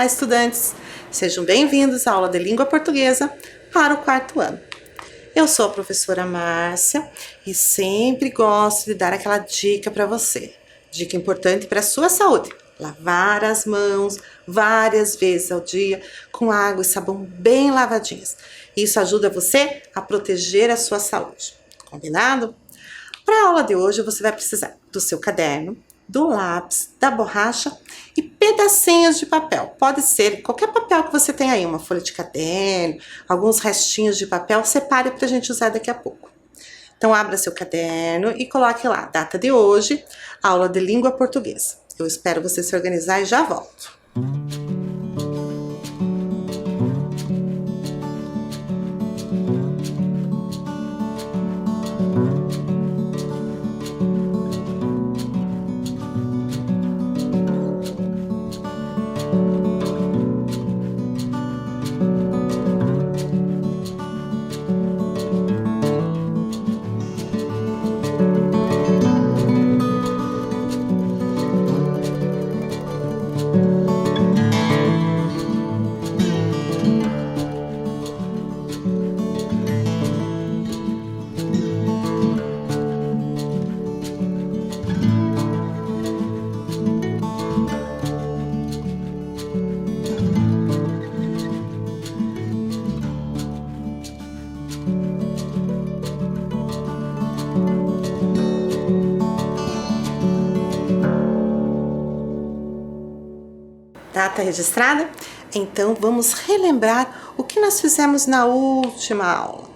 Olá, estudantes! Sejam bem-vindos à aula de Língua Portuguesa para o quarto ano. Eu sou a professora Márcia e sempre gosto de dar aquela dica para você. Dica importante para a sua saúde. Lavar as mãos várias vezes ao dia com água e sabão bem lavadinhas. Isso ajuda você a proteger a sua saúde. Combinado? Para a aula de hoje você vai precisar do seu caderno, do lápis, da borracha e pedacinhos de papel. Pode ser qualquer papel que você tenha aí, uma folha de caderno, alguns restinhos de papel, separe para a gente usar daqui a pouco. Então abra seu caderno e coloque lá, data de hoje, aula de língua portuguesa. Eu espero você se organizar e já volto. Data registrada? Então vamos relembrar o que nós fizemos na última aula.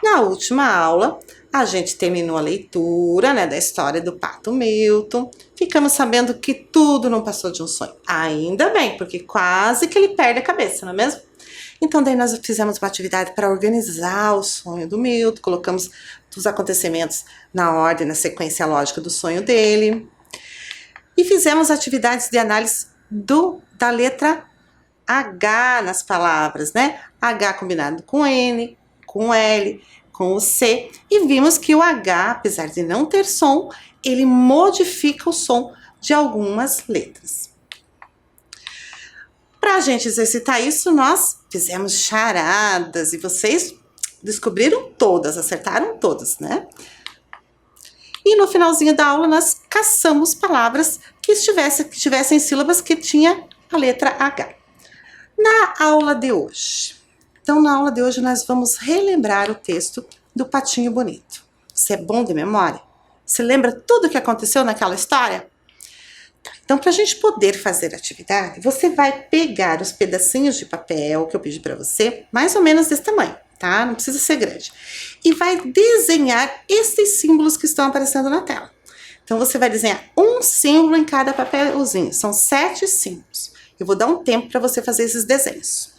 Na última aula, a gente terminou a leitura, da história do Pato Milton. Ficamos sabendo que tudo não passou de um sonho. Ainda bem, porque quase que ele perde a cabeça, não é mesmo? Então daí nós fizemos uma atividade para organizar o sonho do Milton, colocamos os acontecimentos na ordem, na sequência lógica do sonho dele. E fizemos atividades de análise da letra H nas palavras, H combinado com N, com L, com o C. E vimos que o H, apesar de não ter som, ele modifica o som de algumas letras. Para a gente exercitar isso, nós fizemos charadas e vocês descobriram todas, acertaram todas, E no finalzinho da aula nós caçamos palavras que tivessem sílabas que tinha a letra H. Na aula de hoje. Então, na aula de hoje nós vamos relembrar o texto do Patinho Bonito. Você é bom de memória? Você lembra tudo o que aconteceu naquela história? Então, para a gente poder fazer a atividade, você vai pegar os pedacinhos de papel que eu pedi para você, mais ou menos desse tamanho. Não precisa ser grande. E vai desenhar esses símbolos que estão aparecendo na tela. Então, você vai desenhar um símbolo em cada papelzinho. São 7 símbolos. Eu vou dar um tempo para você fazer esses desenhos.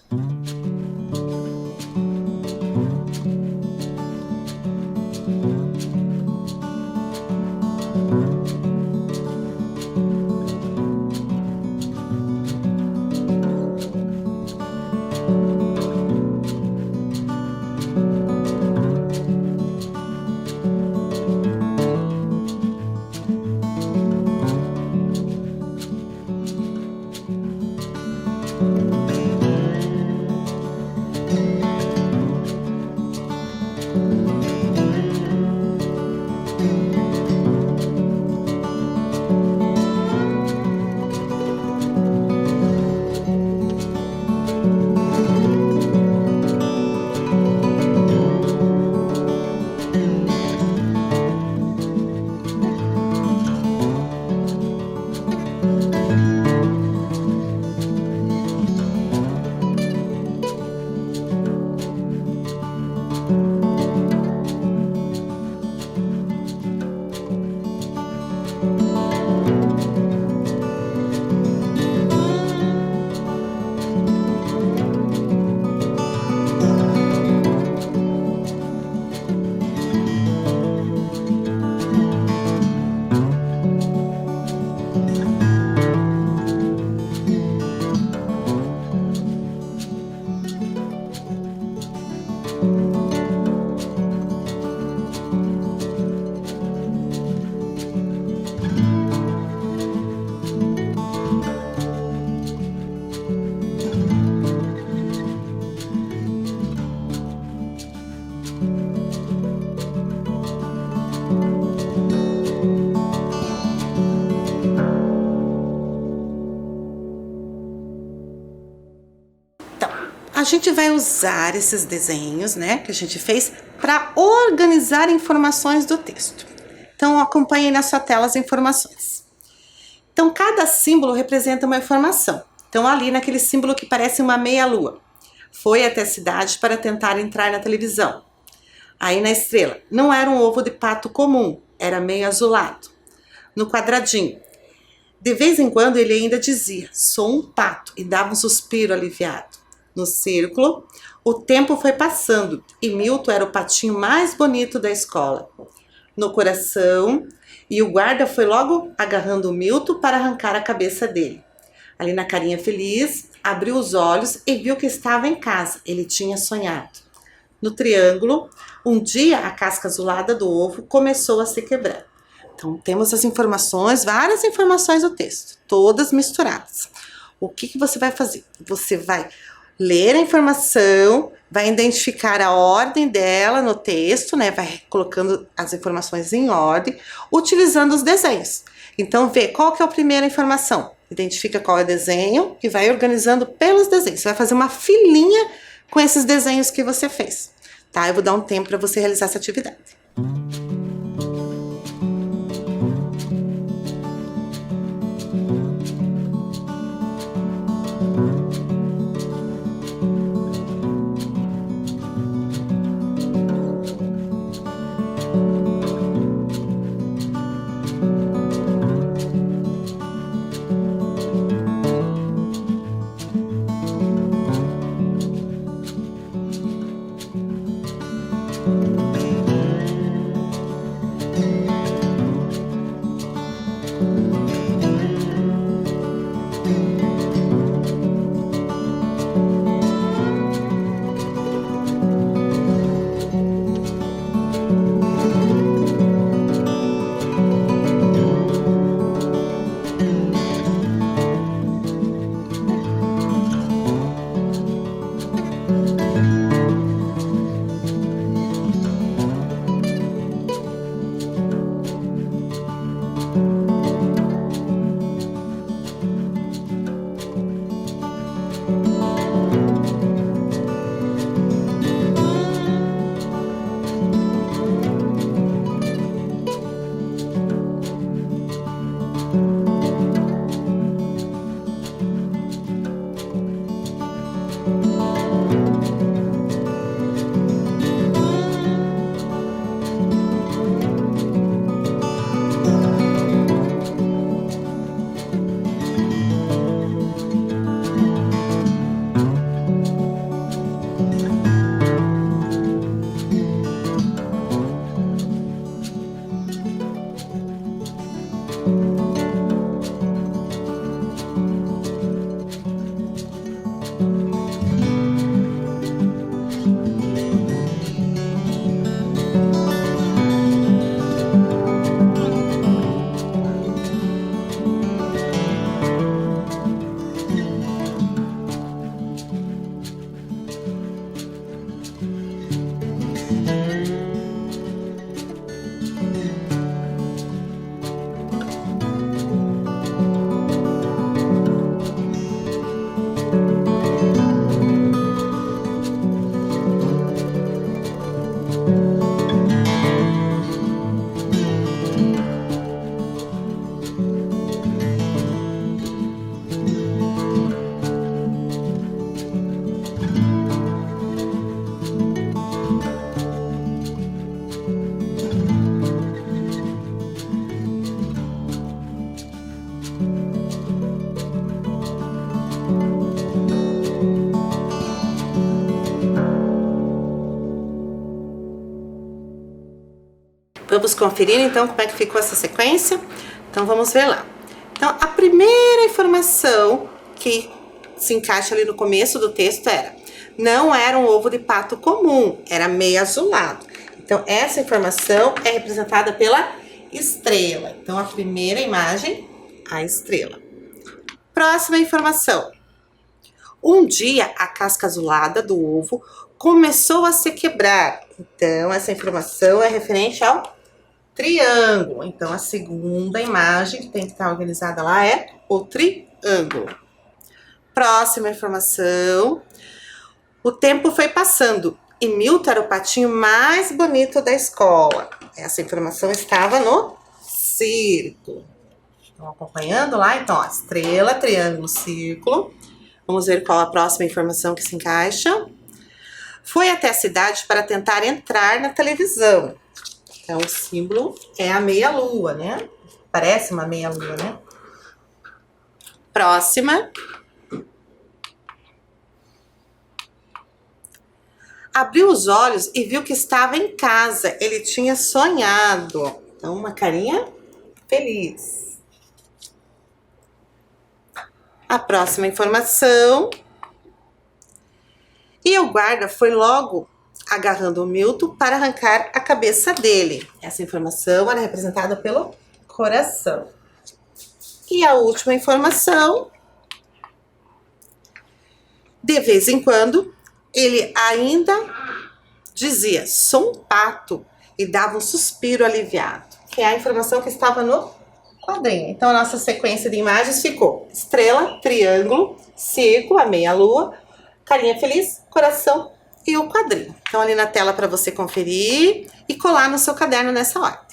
A gente vai usar esses desenhos, né, que a gente fez para organizar informações do texto. Então, acompanhem na sua tela as informações. Então, cada símbolo representa uma informação. Então, ali naquele símbolo que parece uma meia-lua, foi até a cidade para tentar entrar na televisão. Aí na estrela, não era um ovo de pato comum, era meio azulado. No quadradinho, de vez em quando ele ainda dizia, sou um pato, e dava um suspiro aliviado. No círculo, o tempo foi passando e Milton era o patinho mais bonito da escola. No coração, e o guarda foi logo agarrando o Milton para arrancar a cabeça dele. Ali na carinha feliz, abriu os olhos e viu que estava em casa. Ele tinha sonhado. No triângulo, um dia a casca azulada do ovo começou a se quebrar. Então, temos as informações, várias informações do texto, todas misturadas. O que você vai fazer? Você vai ler a informação, vai identificar a ordem dela no texto, né? Vai colocando as informações em ordem, utilizando os desenhos. Então, vê qual que é a primeira informação. Identifica qual é o desenho e vai organizando pelos desenhos. Você vai fazer uma filinha com esses desenhos que você fez, tá? Eu vou dar um tempo para você realizar essa atividade. Vamos conferir então como é que ficou essa sequência? Então vamos ver lá. Então a primeira informação que se encaixa ali no começo do texto era: não era um ovo de pato comum, era meio azulado. Então essa informação é representada pela estrela. Então a primeira imagem, a estrela. Próxima informação. Um dia a casca azulada do ovo começou a se quebrar. Então essa informação é referente ao triângulo. Então, a segunda imagem que tem que estar organizada lá é o triângulo. Próxima informação. O tempo foi passando e Milton era o patinho mais bonito da escola. Essa informação estava no círculo. Estão acompanhando lá? Então, ó, estrela, triângulo, círculo. Vamos ver qual a próxima informação que se encaixa. Foi até a cidade para tentar entrar na televisão. Então, o símbolo é a meia-lua, né? Parece uma meia-lua, né? Próxima. Abriu os olhos e viu que estava em casa. Ele tinha sonhado. Então, uma carinha feliz. A próxima informação. E o guarda foi logo agarrando o Milton para arrancar a cabeça dele. Essa informação era representada pelo coração. E a última informação. De vez em quando, ele ainda dizia, sou um pato, e dava um suspiro aliviado, que é a informação que estava no quadrinho. Então, a nossa sequência de imagens ficou estrela, triângulo, círculo, a meia-lua, carinha feliz, coração e o quadrinho. Então, ali na tela para você conferir e colar no seu caderno nessa ordem.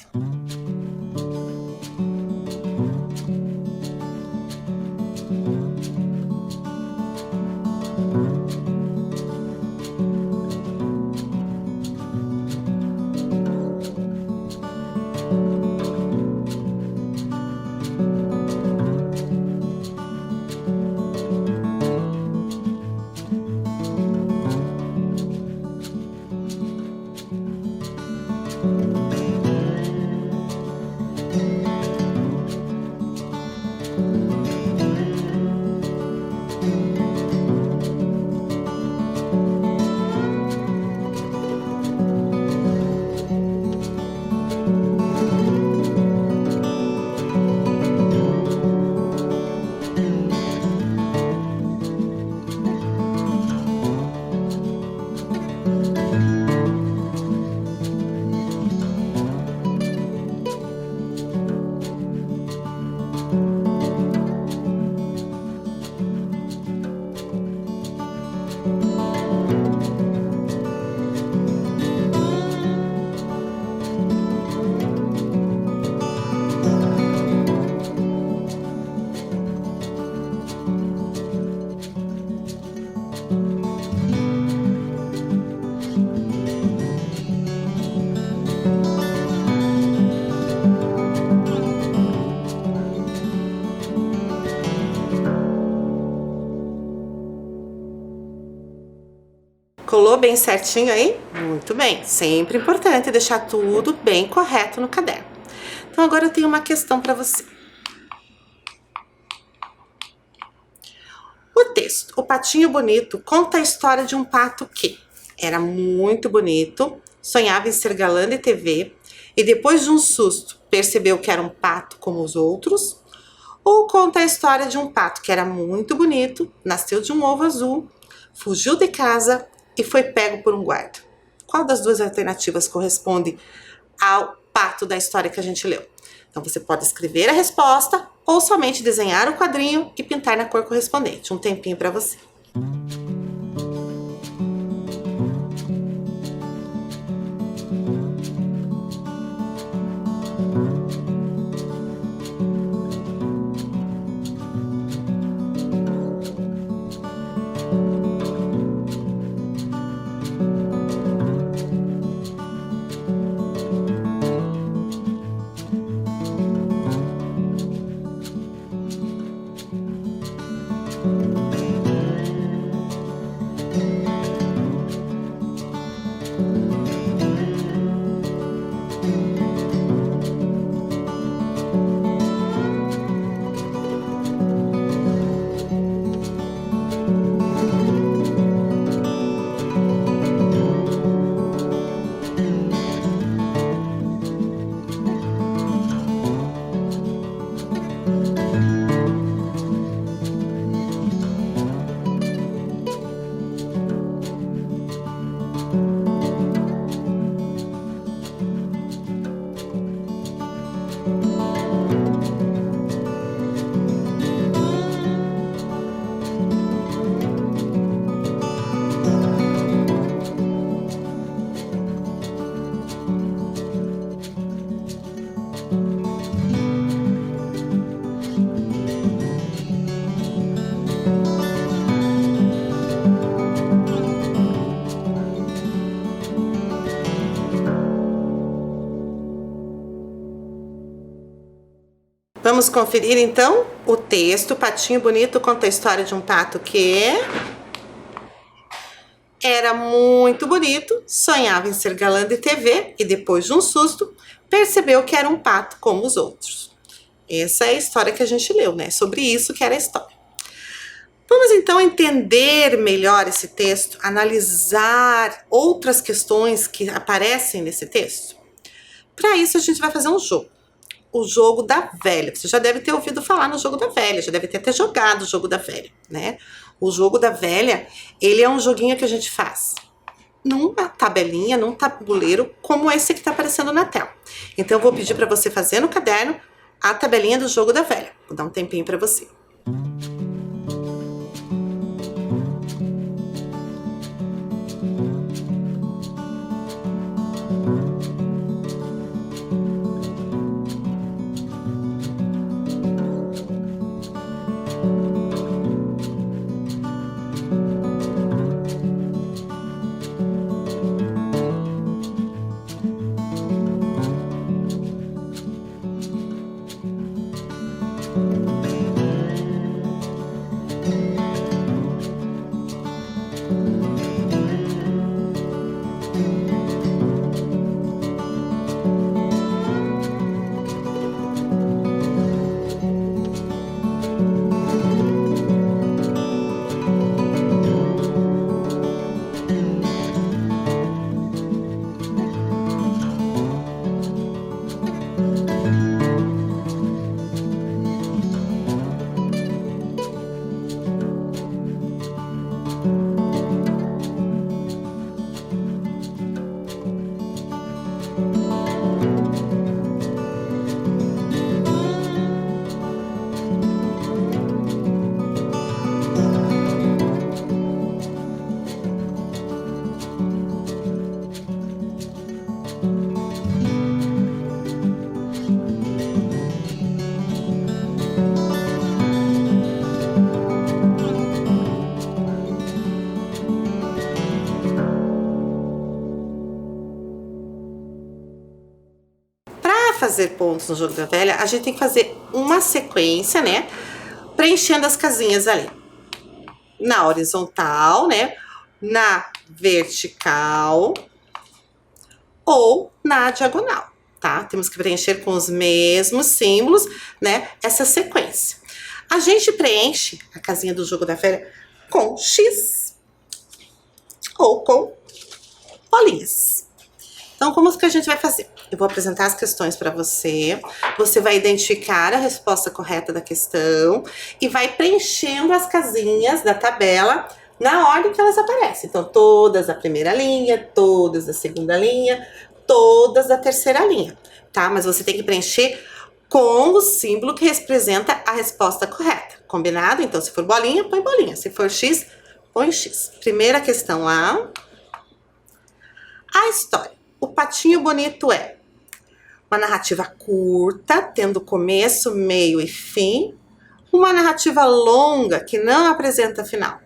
Colou bem certinho aí? Muito bem. Sempre importante deixar tudo bem correto no caderno. Então, agora eu tenho uma questão para você. O texto, o patinho bonito, conta a história de um pato que era muito bonito, sonhava em ser galã de TV e depois de um susto percebeu que era um pato como os outros. Ou conta a história de um pato que era muito bonito, nasceu de um ovo azul, fugiu de casa e foi pego por um guarda. Qual das duas alternativas corresponde ao pato da história que a gente leu? Então, você pode escrever a resposta ou somente desenhar o quadrinho e pintar na cor correspondente. Um tempinho para você. Vamos conferir então o texto. Patinho Bonito conta a história de um pato que era muito bonito, sonhava em ser galã de TV e depois de um susto, percebeu que era um pato como os outros. Essa é a história que a gente leu, né? Sobre isso que era a história. Vamos então entender melhor esse texto, analisar outras questões que aparecem nesse texto. Para isso a gente vai fazer um jogo. O jogo da velha. Você já deve ter ouvido falar no jogo da velha, já deve ter até jogado o jogo da velha, né? O jogo da velha, ele é um joguinho que a gente faz numa tabelinha, num tabuleiro, como esse que está aparecendo na tela. Então eu vou pedir para você fazer no caderno a tabelinha do jogo da velha. Vou dar um tempinho para você. Fazer pontos no jogo da velha, a gente tem que fazer uma sequência, né? Preenchendo as casinhas ali. Na horizontal, né? Na vertical ou na diagonal, tá? Temos que preencher com os mesmos símbolos, né? Essa sequência. A gente preenche a casinha do jogo da velha com X ou com bolinhas. Então, como que a gente vai fazer? Eu vou apresentar as questões para você. Você vai identificar a resposta correta da questão e vai preenchendo as casinhas da tabela na ordem que elas aparecem. Então, todas da primeira linha, todas da segunda linha, todas da terceira linha, tá? Mas você tem que preencher com o símbolo que representa a resposta correta. Combinado? Então, se for bolinha, põe bolinha. Se for X, põe X. Primeira questão lá. A história. O Patinho Bonito é uma narrativa curta, tendo começo, meio e fim. Uma narrativa longa que não apresenta final.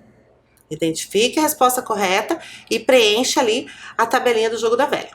Identifique a resposta correta e preencha ali a tabelinha do jogo da velha.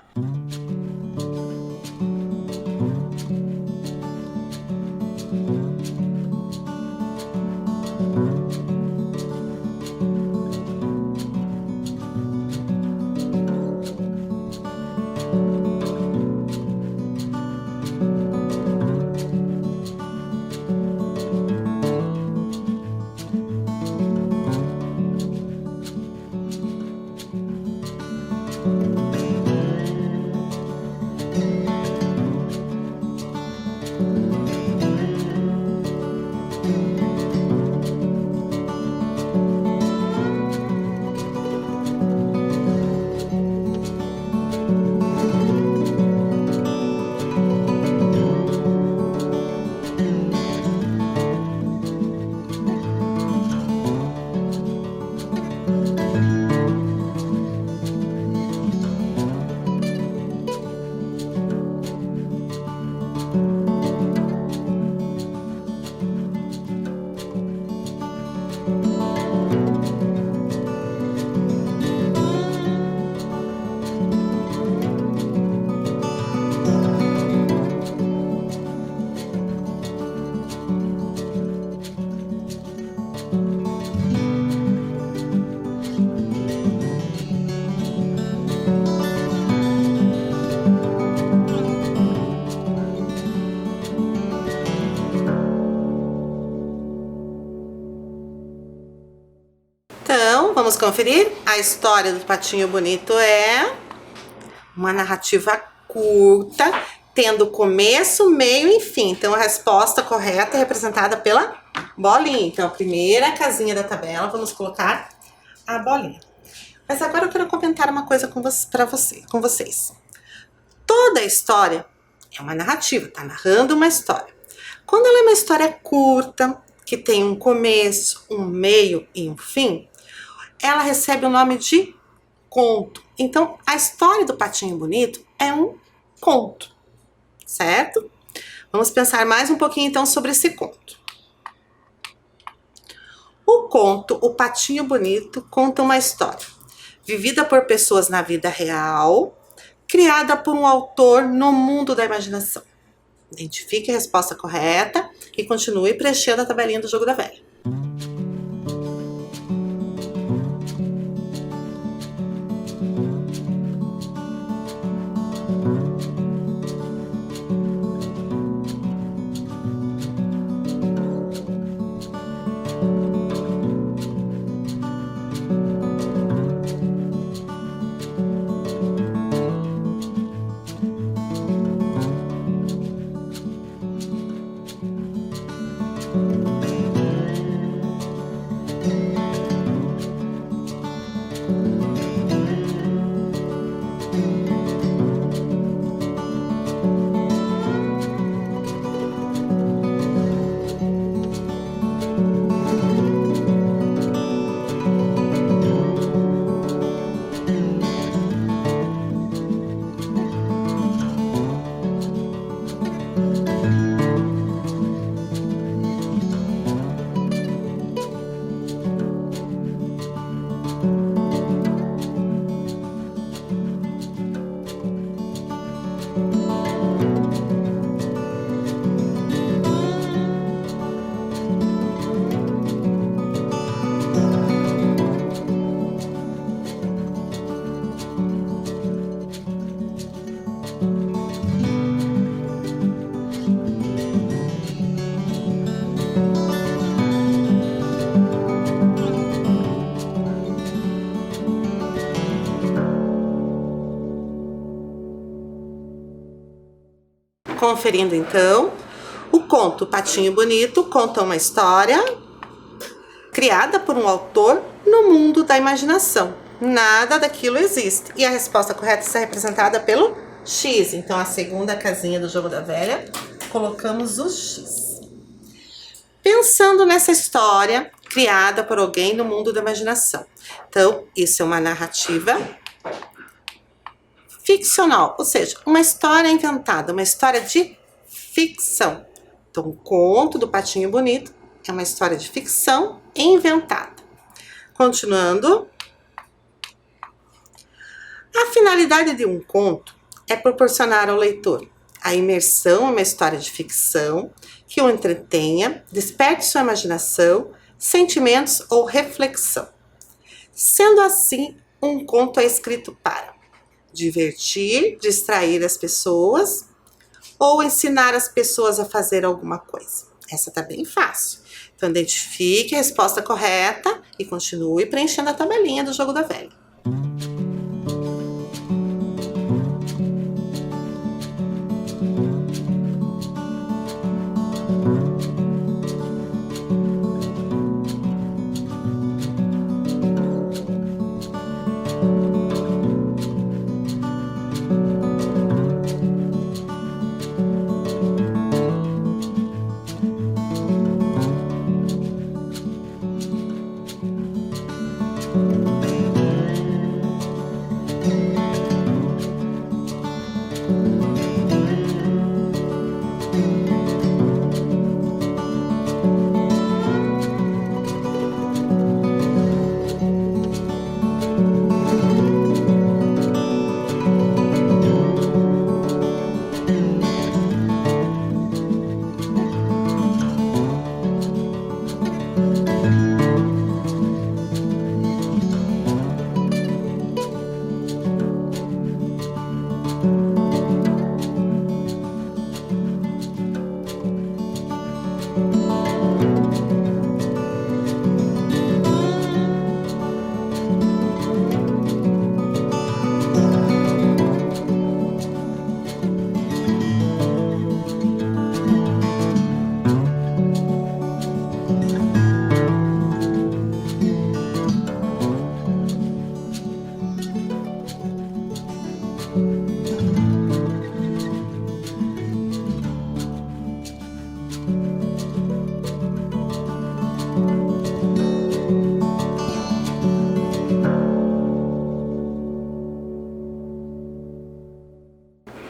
vamos conferir? A história do Patinho Bonito é uma narrativa curta, tendo começo, meio e fim. Então, a resposta correta é representada pela bolinha. Então, a primeira casinha da tabela, vamos colocar a bolinha. Mas agora eu quero comentar uma coisa com vocês. Toda história é uma narrativa, tá narrando uma história. Quando ela é uma história curta, que tem um começo, um meio e um fim, ela recebe o nome de conto. Então, a história do Patinho Bonito é um conto, certo? Vamos pensar mais um pouquinho então sobre esse conto. O conto O Patinho Bonito conta uma história vivida por pessoas na vida real, criada por um autor no mundo da imaginação. Identifique a resposta correta e continue preenchendo a tabelinha do jogo da velha. Conferindo então, o conto Patinho Bonito conta uma história criada por um autor no mundo da imaginação. Nada daquilo existe. E a resposta correta está representada pelo X. Então, a segunda casinha do jogo da velha, colocamos o X. Pensando nessa história criada por alguém no mundo da imaginação. Então, isso é uma narrativa ficcional, ou seja, uma história inventada, uma história de ficção. Então, o conto do Patinho Bonito é uma história de ficção inventada. Continuando. A finalidade de um conto é proporcionar ao leitor a imersão em uma história de ficção que o entretenha, desperte sua imaginação, sentimentos ou reflexão. Sendo assim, um conto é escrito para divertir, distrair as pessoas ou ensinar as pessoas a fazer alguma coisa. Essa tá bem fácil. Então, identifique a resposta correta e continue preenchendo a tabelinha do jogo da velha.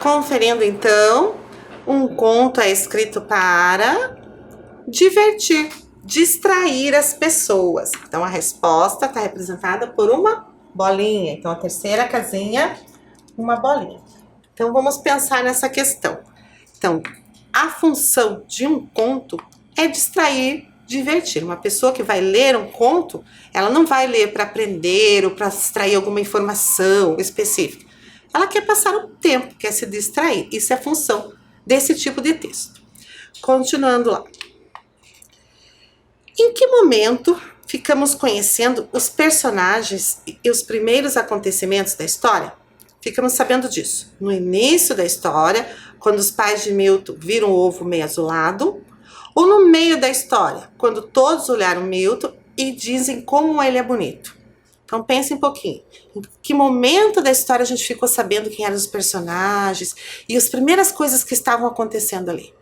Conferindo então, um conto é escrito para divertir, distrair as pessoas. Então a resposta está representada por uma bolinha. Então a terceira casinha, uma bolinha. Então vamos pensar nessa questão. Então, a função de um conto é distrair, divertir. Uma pessoa que vai ler um conto, ela não vai ler para aprender ou para extrair alguma informação específica. Ela quer passar o tempo, quer se distrair. Isso é a função desse tipo de texto. Continuando lá. Em que momento ficamos conhecendo os personagens e os primeiros acontecimentos da história? Ficamos sabendo disso no início da história, quando os pais de Milton viram o ovo meio azulado, ou no meio da história, quando todos olharam Milton e dizem como ele é bonito. Então pense um pouquinho, em que momento da história a gente ficou sabendo quem eram os personagens e as primeiras coisas que estavam acontecendo ali.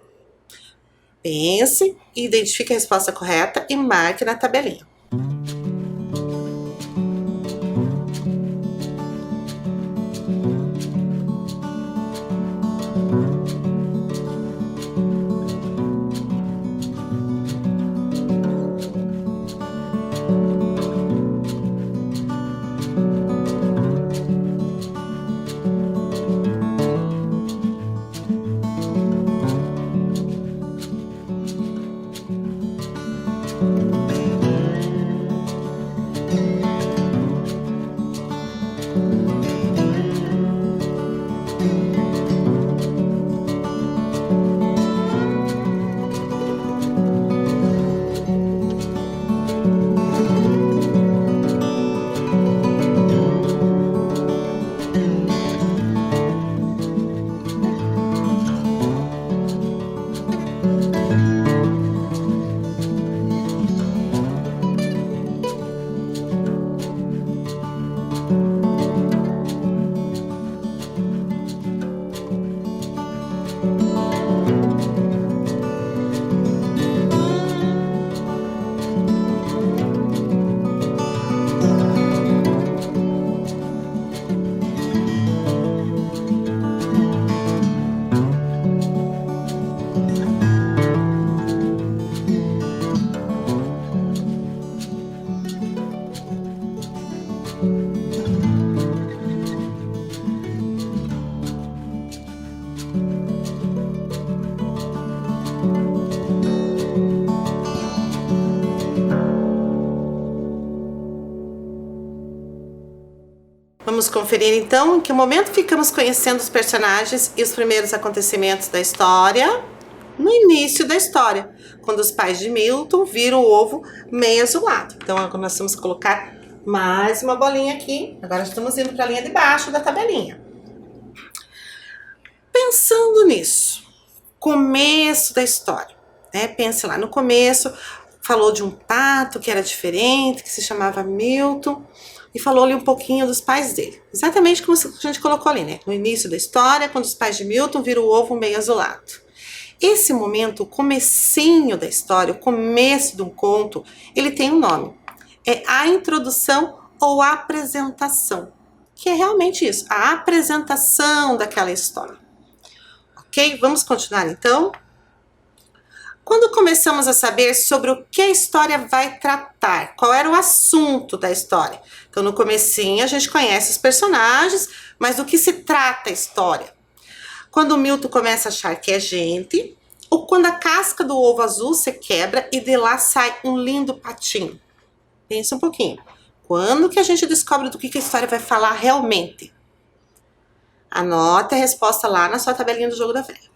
Pense e identifique a resposta correta e marque na tabelinha. Vamos conferir então em que momento ficamos conhecendo os personagens e os primeiros acontecimentos da história. No início da história, quando os pais de Milton viram o ovo meio azulado. Então agora nós vamos colocar mais uma bolinha aqui. Agora estamos indo para a linha de baixo da tabelinha. Pensando nisso, começo da história, né? Pense lá no começo, falou de um pato que era diferente, que se chamava Milton, e falou ali um pouquinho dos pais dele. Exatamente como a gente colocou ali, né? No início da história, quando os pais de Milton viram o ovo meio azulado. Esse momento, o comecinho da história, o começo de um conto, ele tem um nome. É a introdução ou apresentação, que é realmente isso, a apresentação daquela história. Ok? Vamos continuar então? Quando começamos a saber sobre o que a história vai tratar, qual era o assunto da história. Então, no comecinho, a gente conhece os personagens, mas do que se trata a história? Quando o Milton começa a achar que é gente, ou quando a casca do ovo azul se quebra e de lá sai um lindo patinho. Pensa um pouquinho. Quando que a gente descobre do que a história vai falar realmente? Anote a resposta lá na sua tabelinha do jogo da velha.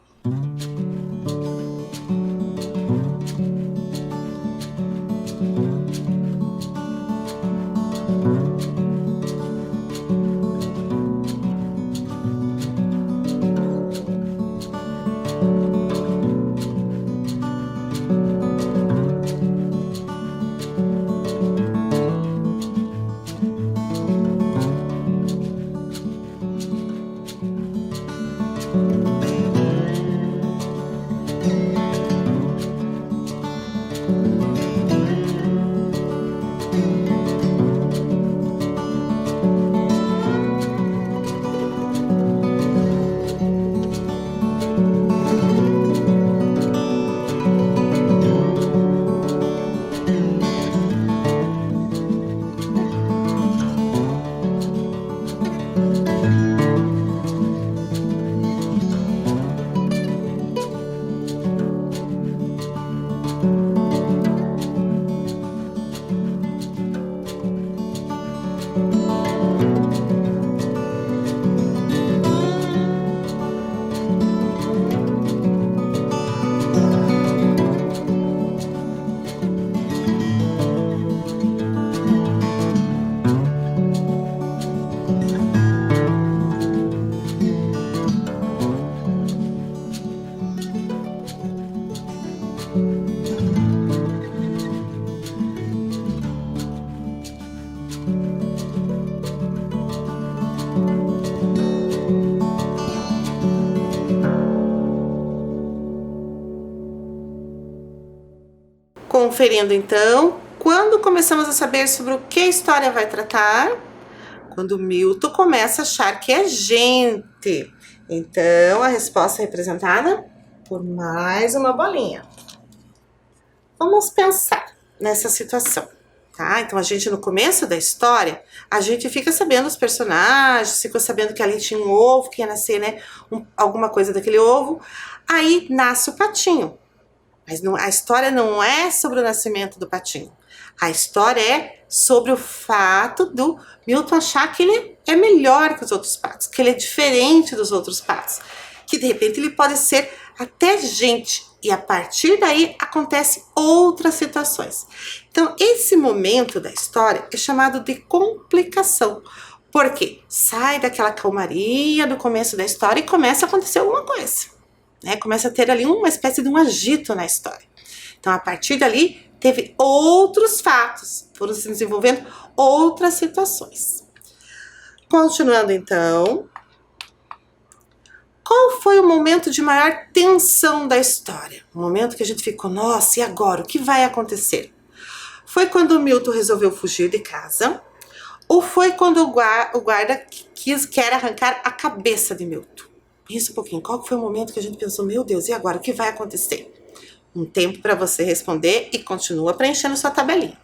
Conferindo então, quando começamos a saber sobre o que a história vai tratar? Quando Milton começa a achar que é gente. Então, a resposta é representada por mais uma bolinha. Vamos pensar nessa situação, tá? Então, a gente, no começo da história, a gente fica sabendo os personagens, fica sabendo que ali tinha um ovo, que ia nascer, né, alguma coisa daquele ovo. Aí, nasce o patinho. Mas não, a história não é sobre o nascimento do patinho. A história é sobre o fato do Milton achar que ele é melhor que os outros patos, que ele é diferente dos outros patos, que de repente ele pode ser até gente. E a partir daí acontecem outras situações. Então, esse momento da história é chamado de complicação. Porque sai daquela calmaria do começo da história e começa a acontecer alguma coisa. Né? Começa a ter ali uma espécie de um agito na história. Então, a partir dali, teve outros fatos, foram se desenvolvendo outras situações. Continuando então, qual foi o momento de maior tensão da história? O momento que a gente ficou, nossa, e agora? O que vai acontecer? Foi quando o Milton resolveu fugir de casa? Ou foi quando o guarda quer arrancar a cabeça de Milton? Pensa um pouquinho, qual foi o momento que a gente pensou, meu Deus, e agora? O que vai acontecer? Um tempo para você responder e continua preenchendo sua tabelinha.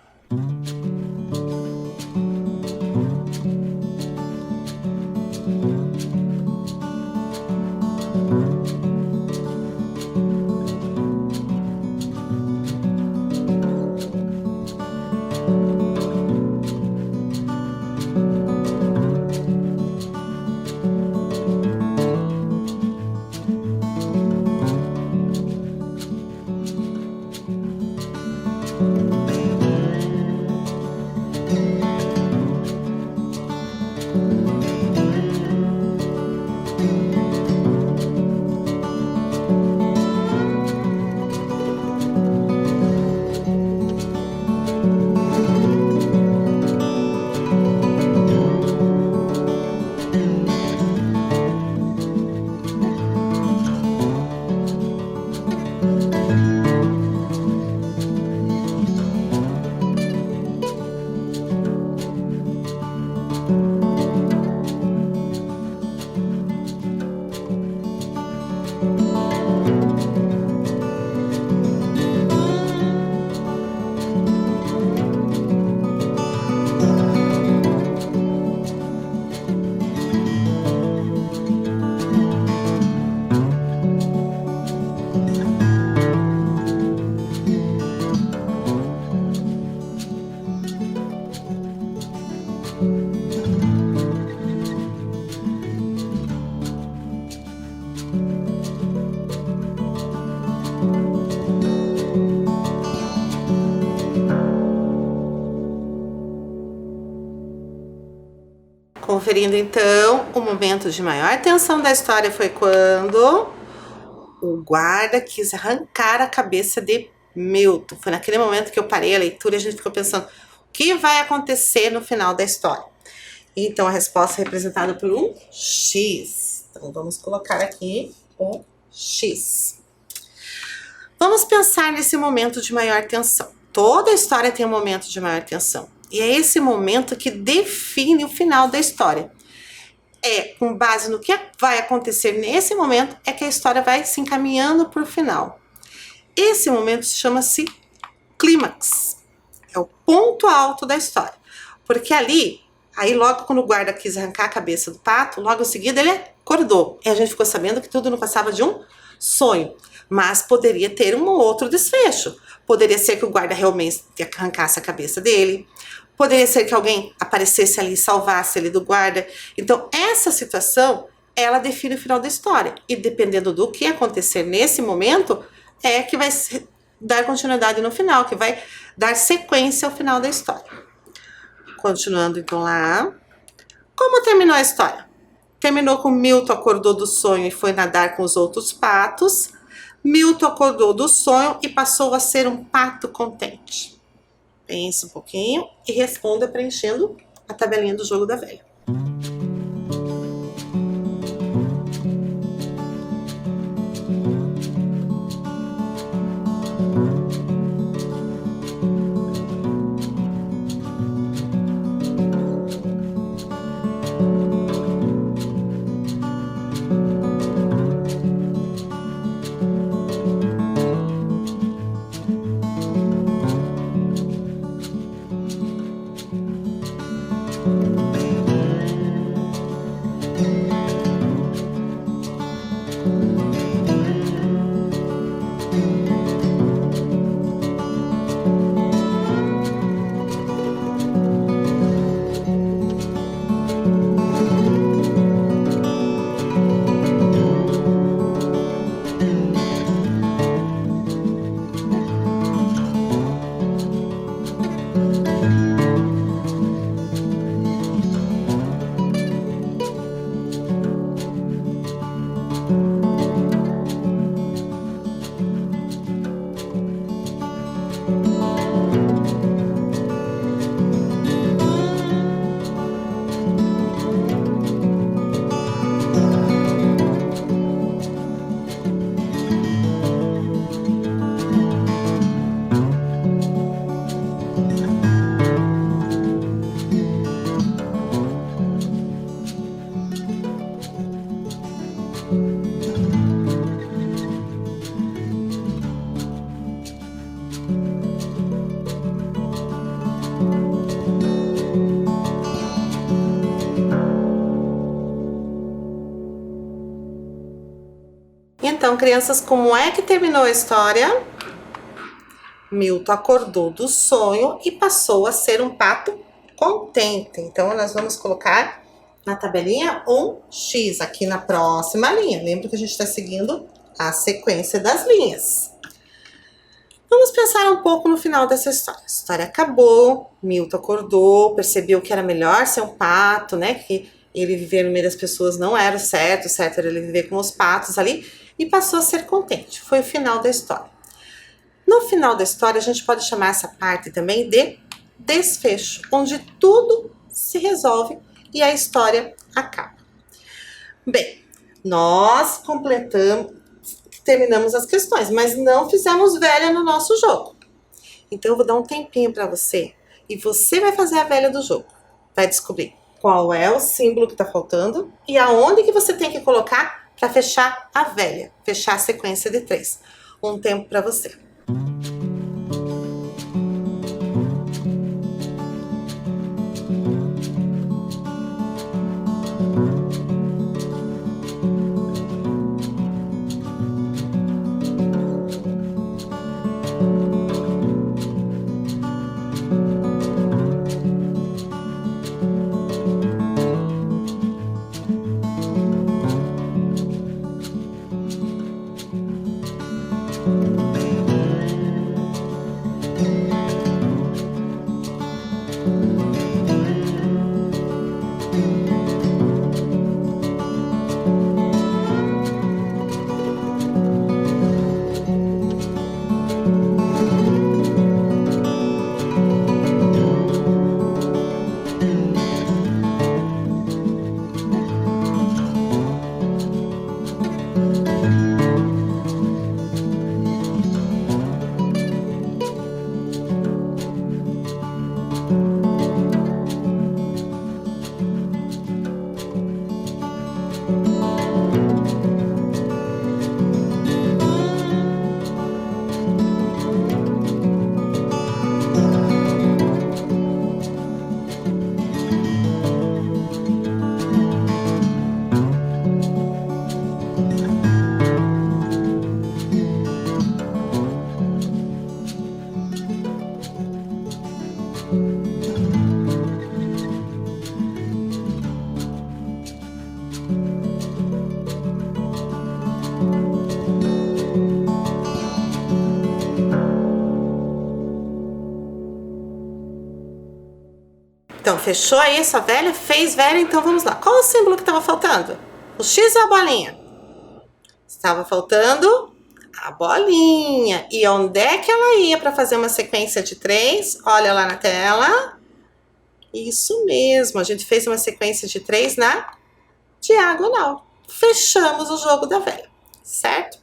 Conferindo então, o momento de maior tensão da história foi quando o guarda quis arrancar a cabeça de Milton. Foi naquele momento que eu parei a leitura e a gente ficou pensando, o que vai acontecer no final da história? Então a resposta é representada por um X. Então vamos colocar aqui um X. Vamos pensar nesse momento de maior tensão. Toda história tem um momento de maior tensão. E é esse momento que define o final da história. É com base no que vai acontecer nesse momento, é que a história vai se encaminhando para o final. Esse momento chama-se clímax. É o ponto alto da história. Porque ali, aí logo quando o guarda quis arrancar a cabeça do pato, logo em seguida ele acordou. E a gente ficou sabendo que tudo não passava de um sonho. Mas poderia ter um outro desfecho. Poderia ser que o guarda realmente arrancasse a cabeça dele. Poderia ser que alguém aparecesse ali e salvasse ele do guarda. Então, essa situação, ela define o final da história. E dependendo do que acontecer nesse momento, é que vai dar continuidade no final, que vai dar sequência ao final da história. Continuando então lá. Como terminou a história? Terminou com Milton acordou do sonho e foi nadar com os outros patos. Milton acordou do sonho e passou a ser um pato contente. Pense um pouquinho e responda preenchendo a tabelinha do jogo da velha. Então, crianças, como é que terminou a história? Milton acordou do sonho e passou a ser um pato contente. Então, nós vamos colocar na tabelinha um X aqui na próxima linha. Lembra que a gente está seguindo a sequência das linhas. Vamos pensar um pouco no final dessa história. A história acabou, Milton acordou, percebeu que era melhor ser um pato, né? Que ele viver no meio das pessoas não era o certo era ele viver com os patos ali, e passou a ser contente. Foi o final da história. No final da história, a gente pode chamar essa parte também de desfecho, onde tudo se resolve e a história acaba. Bem, nós terminamos as questões, mas não fizemos velha no nosso jogo. Então eu vou dar um tempinho para você e você vai fazer a velha do jogo. Vai descobrir qual é o símbolo que está faltando e aonde que você tem que colocar para fechar a velha, fechar a sequência de 3. Um tempo para você. Então, fechou aí essa velha? Fez velha? Então vamos lá. Qual o símbolo que estava faltando? O X ou a bolinha? Estava faltando a bolinha. E onde é que ela ia para fazer uma sequência de 3? Olha lá na tela. Isso mesmo, a gente fez uma sequência de 3 na diagonal. Fechamos o jogo da velha, certo?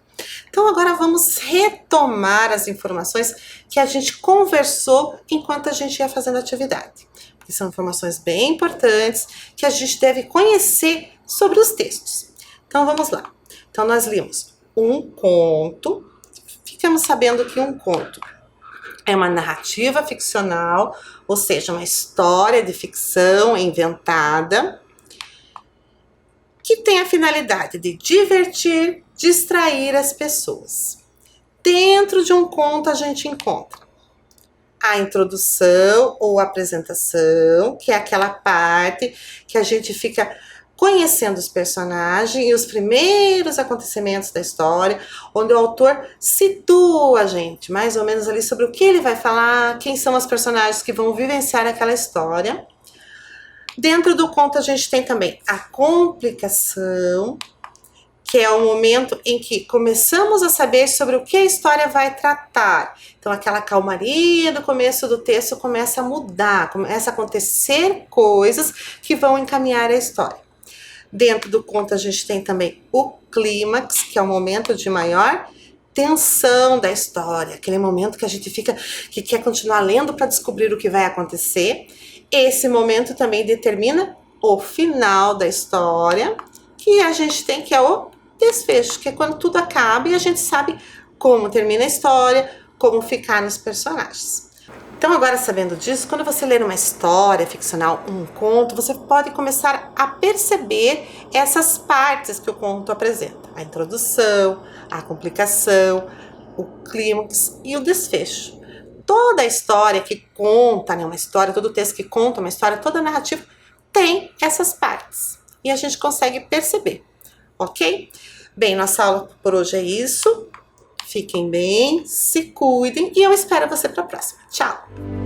Então agora vamos retomar as informações que a gente conversou enquanto a gente ia fazendo a atividade. Porque são informações bem importantes que a gente deve conhecer sobre os textos. Então vamos lá. Então nós lemos um conto, ficamos sabendo que um conto É uma narrativa ficcional, ou seja, uma história de ficção inventada, que tem a finalidade de divertir, distrair as pessoas. Dentro de um conto a gente encontra a introdução ou apresentação, que é aquela parte que a gente fica conhecendo os personagens e os primeiros acontecimentos da história, onde o autor situa a gente mais ou menos ali sobre o que ele vai falar, quem são os personagens que vão vivenciar aquela história. Dentro do conto a gente tem também a complicação, que é o momento em que começamos a saber sobre o que a história vai tratar. Então aquela calmaria do começo do texto começa a mudar, começa a acontecer coisas que vão encaminhar a história. Dentro do conto a gente tem também o clímax, que é o momento de maior tensão da história, aquele momento que a gente fica, que quer continuar lendo para descobrir o que vai acontecer. Esse momento também determina o final da história, que a gente tem, que é o desfecho, que é quando tudo acaba e a gente sabe como termina a história, como ficar nos personagens. Então, agora sabendo disso, quando você ler uma história ficcional, um conto, você pode começar a perceber essas partes que o conto apresenta. A introdução, a complicação, o clímax e o desfecho. Toda a história que conta, né, uma história, todo texto que conta uma história, toda a narrativa tem essas partes. E a gente consegue perceber, ok? Bem, nossa aula por hoje é isso. Fiquem bem, se cuidem e eu espero você para a próxima. Tchau!